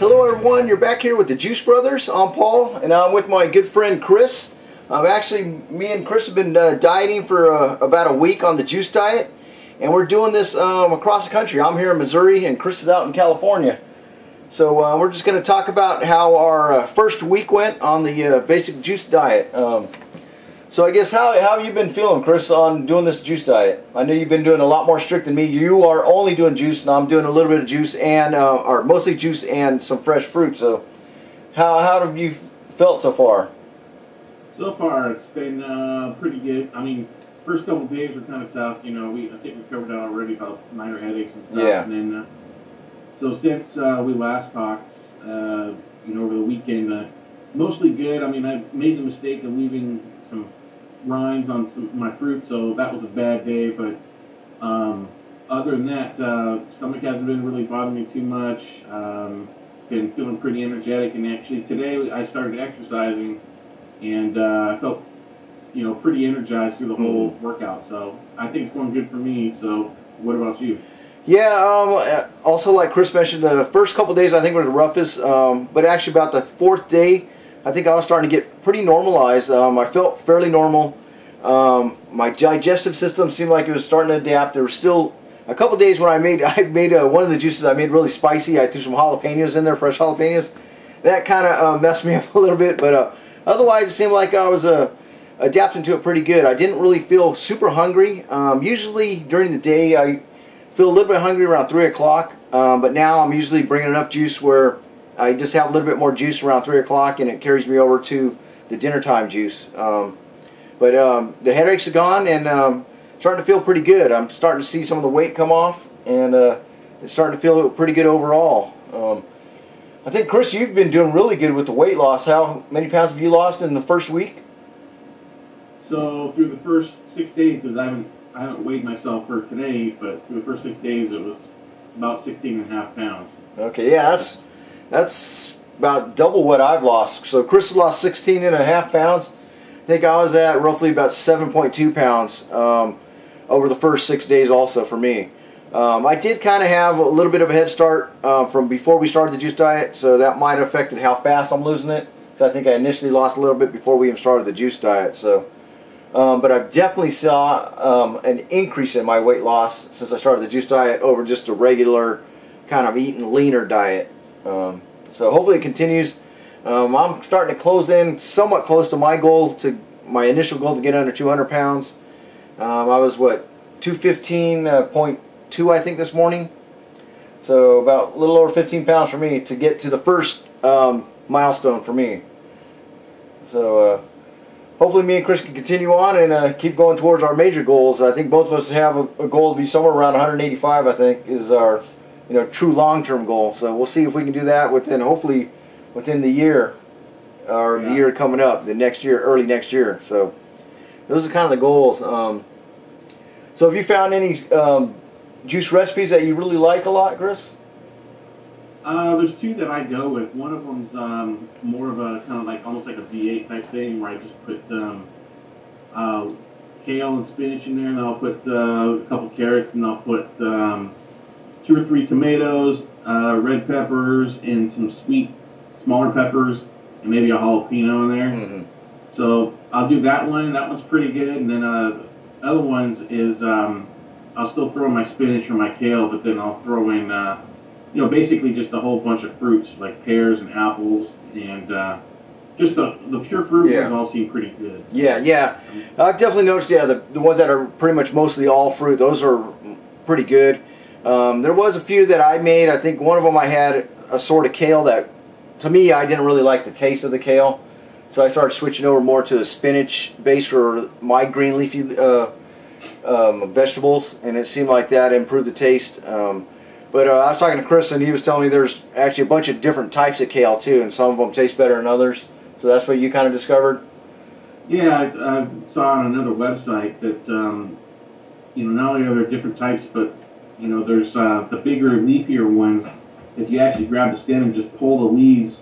Hello everyone, you're back here with the Juice Brothers. I'm Paul and I'm with my good friend Chris. Actually, me and Chris have been dieting for about a week on the juice diet, and we're doing this across the country. I'm here in Missouri and Chris is out in California. So we're just going to talk about how our first week went on the basic juice diet. So I guess how have you been feeling, Chris, on doing this juice diet? I know you've been doing a lot more strict than me. You are only doing juice, and I'm doing a little bit of juice and or mostly juice and some fresh fruit. So how have you felt so far? So far, it's been pretty good. I mean, first couple of days were kind of tough. You know, I think we covered that already about minor headaches and stuff. Yeah. And then, so since we last talked, you know, over the weekend, mostly good. I mean, I made the mistake of leaving some rinds on some of my fruit, so that was a bad day. But other than that, stomach hasn't been really bothering me too much. Been feeling pretty energetic, and actually today I started exercising. And I felt, you know, pretty energized through the whole workout. So I think it's going good for me. So what about you? Yeah, also like Chris mentioned, the first couple days I think were the roughest. But actually about the fourth day, I think I was starting to get pretty normalized. I felt fairly normal. My digestive system seemed like it was starting to adapt. There were still a couple days when I made one of the juices I made really spicy. I threw some jalapenos in there, fresh jalapenos. That kind of messed me up a little bit, but otherwise, it seemed like I was adapting to it pretty good. I didn't really feel super hungry. Usually during the day, I feel a little bit hungry around 3 o'clock, but now I'm usually bringing enough juice where I just have a little bit more juice around 3 o'clock, and it carries me over to the dinner time juice. But the headaches are gone, and starting to feel pretty good. I'm starting to see some of the weight come off, and it's starting to feel pretty good overall. I think, Chris, you've been doing really good with the weight loss. How many pounds have you lost in the first week? So through the first 6 days, because I haven't weighed myself for today, but through the first 6 days, it was about 16.5 pounds. Okay, yeah, that's about double what I've lost. So Chris has lost 16.5 pounds. I think I was at roughly about 7.2 pounds over the first 6 days also for me. I did kind of have a little bit of a head start from before we started the juice diet, so that might have affected how fast I'm losing it. So I think I initially lost a little bit before we even started the juice diet. So, but I definitely saw an increase in my weight loss since I started the juice diet over just a regular kind of eating leaner diet. So hopefully it continues. I'm starting to close in somewhat close to my goal, to my initial goal to get under 200 pounds. I was what, 215.2 I think this morning, so about a little over 15 pounds for me to get to the first milestone for me. So hopefully me and Chris can continue on and keep going towards our major goals. I think both of us have a goal to be somewhere around 185. I think is our true long-term goal. So we'll see if we can do that hopefully within the year, or the year coming up, the next year, early next year. So those are kind of the goals. So have you found any juice recipes that you really like a lot, Chris? There's two that I go with. One of them's more of a kind of like almost like a V8 type thing, where I just put kale and spinach in there, and then I'll put a couple carrots, and I'll put 2 or 3 tomatoes, red peppers, and some sweet smaller peppers, and maybe a jalapeno in there. Mm-hmm. So I'll do that one. That one's pretty good. And then other ones is I'll still throw in my spinach or my kale, but then I'll throw in basically just a whole bunch of fruits like pears and apples, and just the pure fruit ones all seem pretty good. Yeah. I've definitely noticed. Yeah, the ones that are pretty much mostly all fruit, those are pretty good. There was a few that I made. I think one of them I had a sort of kale that, to me, I didn't really like the taste of the kale, so I started switching over more to a spinach base for my green leafy vegetables, and it seemed like that improved the taste. But I was talking to Chris, and he was telling me there's actually a bunch of different types of kale too, and some of them taste better than others. So that's what you kind of discovered? Yeah, I saw on another website that not only are there different types, but there's the bigger, leafier ones. If you actually grab the stem and just pull the leaves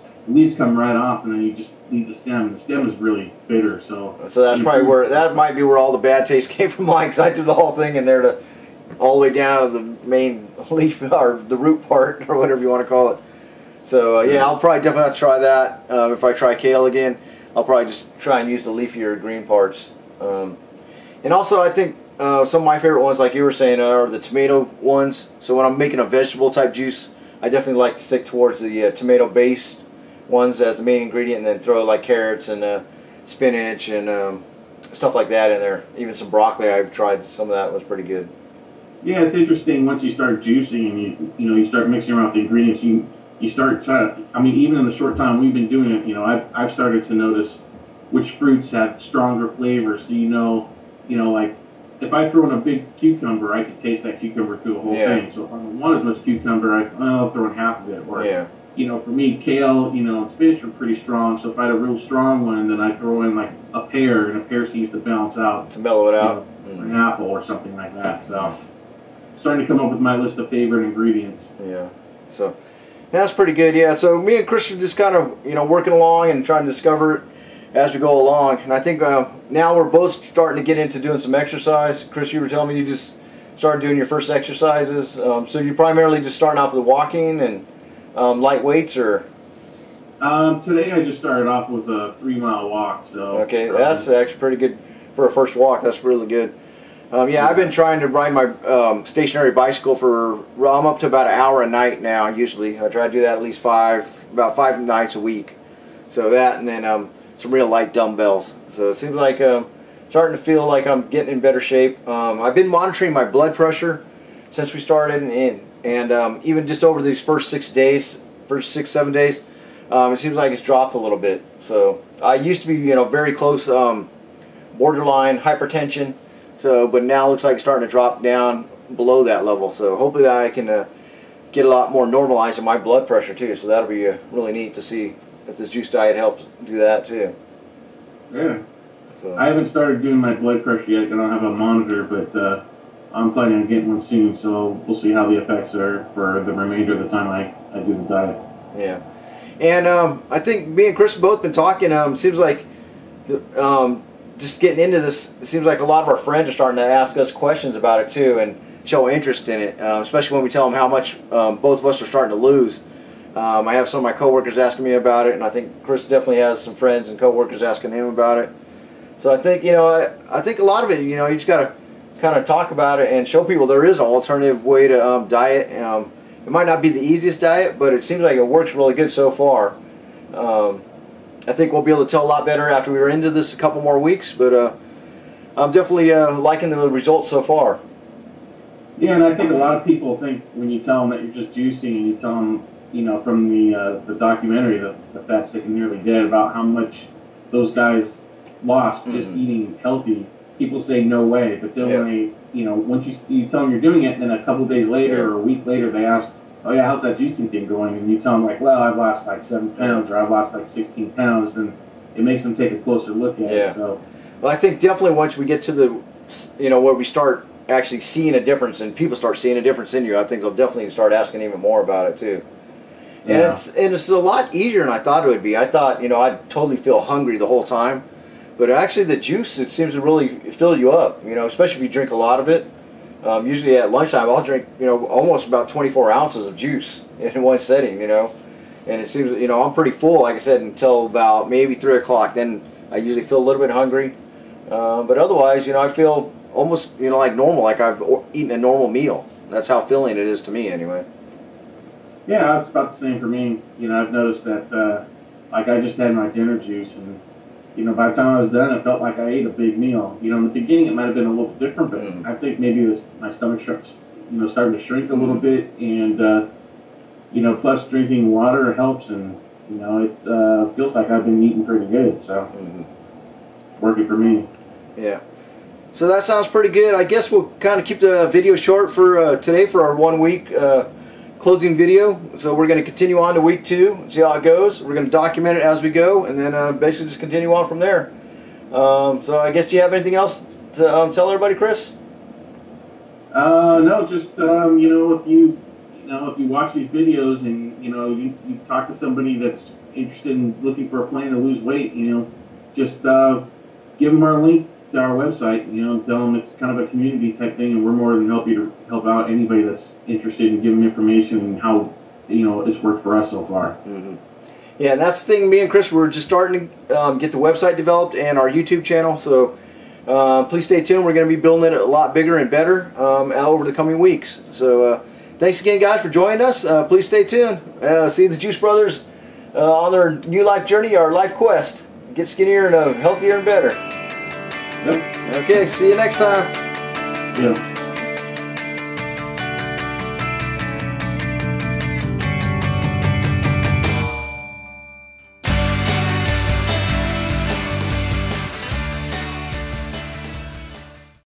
come right off, and then you just leave the stem. And the stem is really bitter, so that's probably that might be where all the bad taste came from mine, because I threw the whole thing in there to all the way down to the main leaf, or the root part, or whatever you want to call it. So yeah, I'll probably definitely have to try that. If I try kale again, I'll probably just try and use the leafier green parts. And also, I think some of my favorite ones, like you were saying, are the tomato ones. So when I'm making a vegetable type juice, I definitely like to stick towards the tomato-based ones as the main ingredient, and then throw like carrots and spinach and stuff like that in there. Even some broccoli, I've tried some of that, was pretty good. Yeah, it's interesting once you start juicing and you start mixing around with the ingredients. You start to, I mean, even in the short time we've been doing it, I've started to notice which fruits have stronger flavors. So like if I throw in a big cucumber, I can taste that cucumber through the whole thing. So if I don't want as much cucumber, I'll throw in half of it. Or for me, kale, and spinach are pretty strong. So if I had a real strong one, then I throw in like a pear, and a pear seems to balance out to mellow it out, or an apple or something like that. So starting to come up with my list of favorite ingredients. Yeah. So. That's pretty good, yeah. So me and Chris are just kind of, working along and trying to discover it as we go along. And I think now we're both starting to get into doing some exercise. Chris, you were telling me you just started doing your first exercises. So you're primarily just starting off with walking and light weights, or? Today I just started off with a 3-mile walk. So okay, that's actually pretty good for a first walk. That's really good. Yeah, I've been trying to ride my stationary bicycle I'm up to about an hour a night now, usually. I try to do that at least about five nights a week. So that, and then some real light dumbbells. So it seems like starting to feel like I'm getting in better shape. I've been monitoring my blood pressure since we started, and even just over these first 6 days, 7 days, it seems like it's dropped a little bit. So I used to be, very close, borderline hypertension. So, but now it looks like it's starting to drop down below that level. So hopefully I can get a lot more normalized in my blood pressure too. So that'll be really neat to see if this juice diet helps do that too. Yeah. So I haven't started doing my blood pressure yet. I don't have a monitor, but I'm planning on getting one soon. So we'll see how the effects are for the remainder of the time I do the diet. Yeah. And I think me and Chris have both been talking. Seems like just getting into this, it seems like a lot of our friends are starting to ask us questions about it too and show interest in it, especially when we tell them how much both of us are starting to lose. I have some of my coworkers asking me about it, and I think Chris definitely has some friends and coworkers asking him about it. So I think, I think a lot of it, you just got to kind of talk about it and show people there is an alternative way to diet. It might not be the easiest diet, but it seems like it works really good so far. I think we'll be able to tell a lot better after we're into this a couple more weeks, but I'm definitely liking the results so far. Yeah, and I think a lot of people think when you tell them that you're just juicing, and you tell them, from the documentary, the Fat, Sick, and Nearly Dead, about how much those guys lost just eating healthy, people say no way. But then when they, once you tell them you're doing it, and then a couple days later or a week later they ask, oh yeah, how's that juicing thing going? And you tell them like, well, I've lost like 7 pounds or I've lost like 16 pounds, and it makes them take a closer look at it. So, well, I think definitely once we get to the, where we start actually seeing a difference and people start seeing a difference in you, I think they'll definitely start asking even more about it too. And it's a lot easier than I thought it would be. I thought, I'd totally feel hungry the whole time, but actually the juice, it seems to really fill you up, especially if you drink a lot of it. Usually at lunchtime I'll drink, almost about 24 ounces of juice in one setting, and it seems, I'm pretty full, like I said, until about maybe 3 o'clock. Then I usually feel a little bit hungry, but otherwise, I feel almost, like normal, like I've eaten a normal meal. That's how filling it is to me anyway. Yeah, it's about the same for me. I've noticed that, like I just had my dinner juice, and by the time I was done, it felt like I ate a big meal. In the beginning, it might have been a little different, but I think maybe my stomach starts, starting to shrink a little bit, and plus drinking water helps, and it feels like I've been eating pretty good, so working for me. Yeah. So that sounds pretty good. I guess we'll kind of keep the video short for today for our 1 week closing video. So we're going to continue on to week 2, see how it goes. We're going to document it as we go, and then basically just continue on from there. So I guess, do you have anything else to tell everybody, Chris? No, just if you watch these videos and you talk to somebody that's interested in looking for a plan to lose weight, just give them our link to our website, tell them it's kind of a community type thing, and we're more than happy to help out anybody that's interested in giving information and it's worked for us so far. Mm-hmm. Yeah, and that's the thing. Me and Chris, we're just starting to get the website developed and our YouTube channel. So please stay tuned. We're going to be building it a lot bigger and better over the coming weeks. So thanks again, guys, for joining us. Please stay tuned. See the Juice Brothers on their new life journey, our life quest. Get skinnier and healthier and better. Yep. Okay, see you next time. Yeah.